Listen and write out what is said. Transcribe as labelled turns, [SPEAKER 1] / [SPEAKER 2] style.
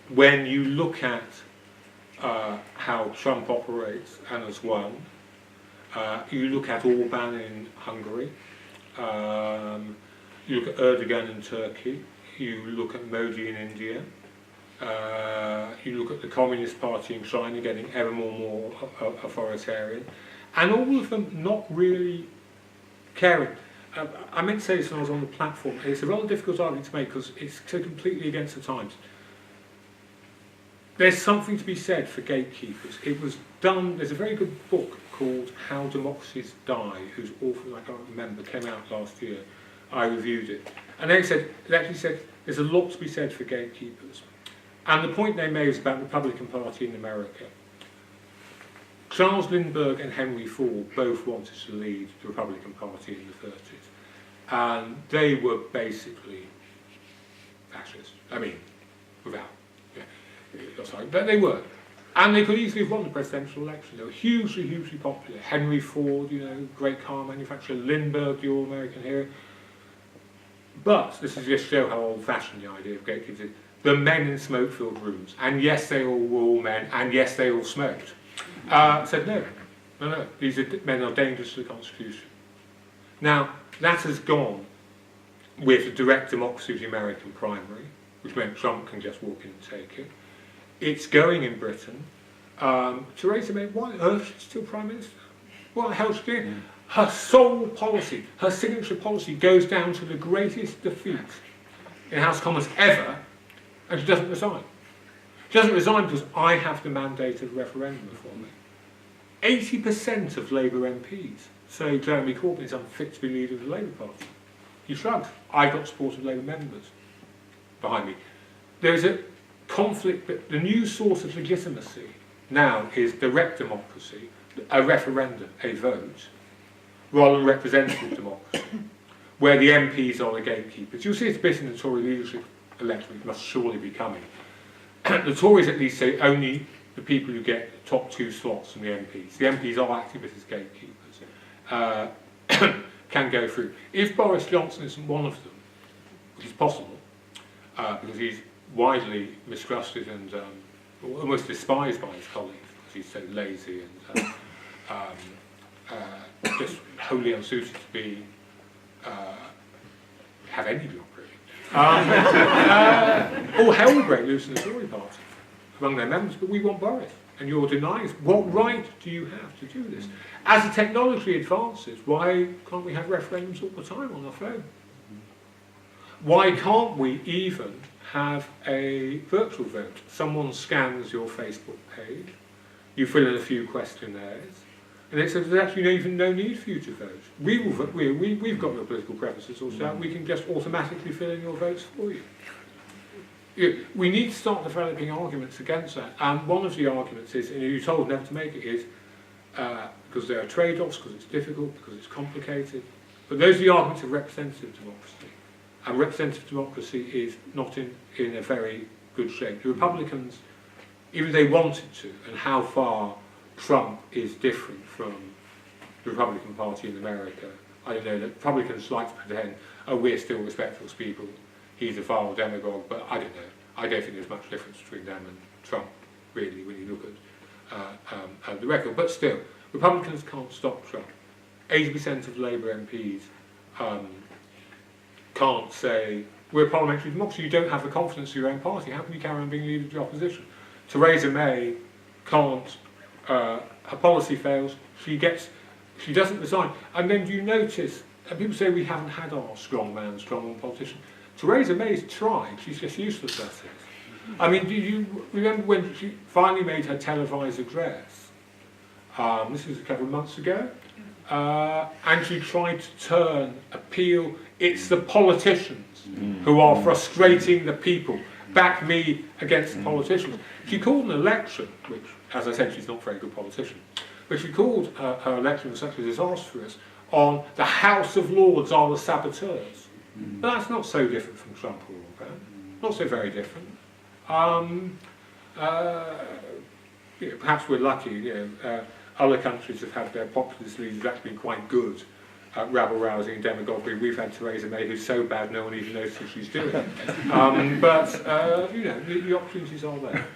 [SPEAKER 1] when you look at how Trump operates and has won, you look at Orban in Hungary, you look at Erdogan in Turkey, you look at Modi in India, you look at the Communist Party in China getting ever more authoritarian, and all of them not really caring. I meant to say this when I was on the platform. It's a rather difficult argument to make because it's so completely against the times. There's something to be said for gatekeepers. It was done, there's a very good book called How Democracies Die, whose author, I can't remember, came out last year. I reviewed it. And they actually said there's a lot to be said for gatekeepers. And the point they made was about the Republican Party in America. Charles Lindbergh and Henry Ford both wanted to lead the Republican Party in the 30s. And they were basically fascists. I mean, without, sorry, but they were. And they could easily have won the presidential election. They were hugely, hugely popular. Henry Ford, great car manufacturer. Lindbergh, the all-American hero. But, this is just to show how old-fashioned the idea of gatekeepers is, the men in smoke-filled rooms, and yes, they all were all men, and yes, they all smoked, said no, these men are dangerous to the Constitution. Now, that has gone with the direct democracy of the American primary, which meant Trump can just walk in and take it. It's going in Britain. Theresa May, why on earth is she still Prime Minister? What the hell is she doing? Her sole policy, her signature policy, goes down to the greatest defeat in House of Commons ever, and she doesn't resign. She doesn't resign because I have the mandate of referendum for me. 80% of Labour MPs say Jeremy Corbyn is unfit to be leader of the Labour Party. He shrugs. I've got support of Labour members behind me. There's a conflict, but the new source of legitimacy now is direct democracy, a referendum, a vote, rather than representative democracy, where the MPs are the gatekeepers. You'll see it's a bit in the Tory leadership election, which must surely be coming. The Tories at least say only the people who get the top 2 slots from the MPs. The MPs are active as gatekeepers. Can go through. If Boris Johnson isn't one of them, which is possible, because he's widely mistrusted and almost despised by his colleagues, because he's so lazy and just wholly unsuited to be have any job really. All hell will break loose in the Tory party among their members, but we want Boris, and you're denying us. What right do you have to do this? As the technology advances, why can't we have referendums all the time on our phone? Why can't we even have a virtual vote? Someone scans your Facebook page, you fill in a few questionnaires, and it says there's actually even no need for you to vote. We will vote. We've got your political preferences sorted out. We can just automatically fill in your votes for you. We need to start developing arguments against that. And one of the arguments is, and you're told never to make it, is because there are trade-offs, because it's difficult, because it's complicated. But those are the arguments of representative democracy. And representative democracy is not in a very good shape. The Republicans, even if they wanted to, and how far Trump is different from the Republican Party in America, I don't know, the Republicans like to pretend, oh, we're still respectful people, he's a vile demagogue, but I don't know. I don't think there's much difference between them and Trump, really, when you look at the record. But still, Republicans can't stop Trump. 80% of Labour MPs can't say, we're a parliamentary democracy, you don't have the confidence of your own party, how can you carry on being leader of the opposition? Theresa May can't, her policy fails, she doesn't resign. And then do you notice, and people say we haven't had our strong man, strong woman politician. Theresa May's tried, she's just useless at it. I mean, do you remember when she finally made her televised address? This was a couple of months ago. And she tried to turn appeal, it's the politicians who are frustrating the people. Back me against the politicians. She called an election, which, as I said, she's not a very good politician, but she called her election such a disastrous on the House of Lords are the saboteurs. But that's not so different from Trump or Orban. Not so very different. Perhaps we're lucky. Other countries have had their populist leaders actually been quite good rabble-rousing and demagoguery. We've had Theresa May, who's so bad no one even knows what she's doing. But you know, the opportunities are there.